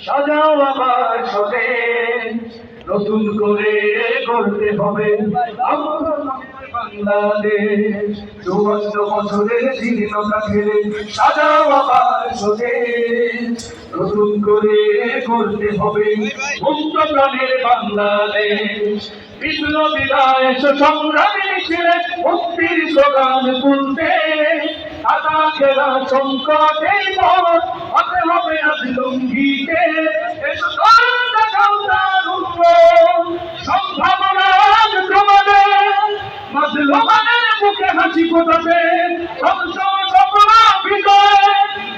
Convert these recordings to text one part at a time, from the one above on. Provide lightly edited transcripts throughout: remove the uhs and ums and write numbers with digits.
সাজাও আবার সবে নতুন করে করতে হবে বাংলাদেশ 54 বছরের স্বাধীনতা ফিরে সাজাও আবার সবে নতুন করে করতে হবে মুক্ত প্রাণের বাংলাদেশ বিপ্লবীরা এসো সংগ্রামী মিছিলে মুক্তির স্লোগান তুলতে আদা খেলা সংকটের পর হতে হবে আজ লুঙ্গিতে এসো সম্ভাবনা তোমাদের মাজলুমানের মুখে হাসি ফোটাবে সংসদ সফলা বিজয়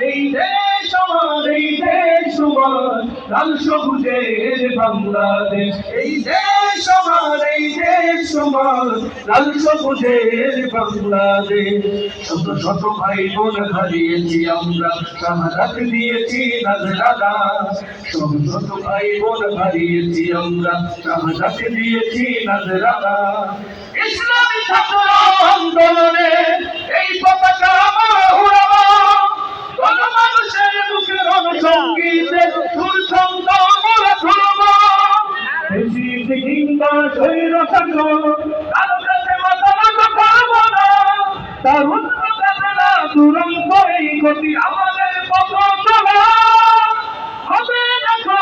এই দেশ আমার এই দেশ তোমার লাল সবুজের বাংলাদেশ এই দেশ আমার এই দেশ তোমার লাল সবুজের বাংলাদেশ শত শত ভাই বোন হারিয়েছি আমরা শাহাদাত দিয়েছি নাজরানা শত শত ভাই বোন হারিয়েছি আমরা শাহাদাত দিয়েছি নাজরানা ইসলামী ছাত্র আন্দোলনে এই পতাকা আমরা উড়াবো গণমানুষের মুখে রণসঙ্গীতে সুর ছন্দ আমরা তুলবো কিংবা শৈর শাসন কারো কাছে মাথা নত করবো না তার উন্নতনা দুরন্ত এই গতি আমাদের পথ চলা হবে দেখো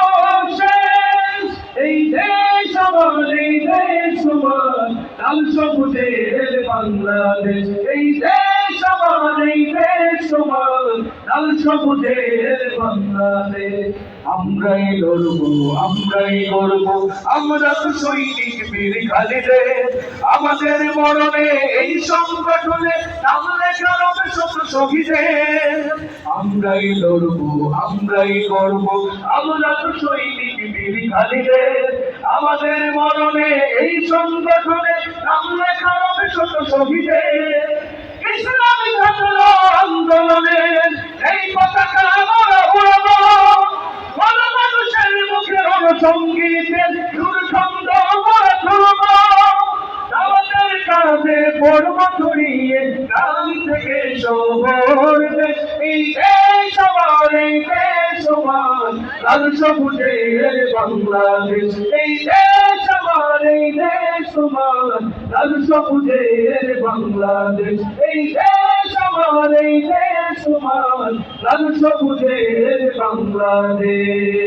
শেষ এই দেশ আমার এই দেশ তোমার লাল সবুজের বাংলাদেশ এই দেশ আমার এই দেশ তোমার লাল সবুজের বাংলাদেশ আমরাই লড়বো আমরা তো সৈনিক বীর খালিদের আমাদের মরণে এই সংগঠনে নাম লেখা হবে শত শহীদের আমরাই লড়বো আমরা তো সৈনিক বীর খালিদের আমাদের মরণে এই সংগঠনে নাম লেখা হবে শত শহীদের ইসলামী ছাত্র আন্দোলনের এই পতাকা আমরা উড়াবো গণমানুষের মুখে রণসঙ্গীতের সুর ছন্দ আমরা তুলবো আমাদের কাছে পড়ব ছড়িয়ে গ্রাম থেকে শহর এই দেশ আমার এই দেশ আমার লাল সবুজের বাংলাদেশ এই দেশ আমার এই দেশ আমার লাল সবুজের বাংলাদেশ এই দেশ আমার এই দেশ আমার লাল সবুজের বাংলাদেশ।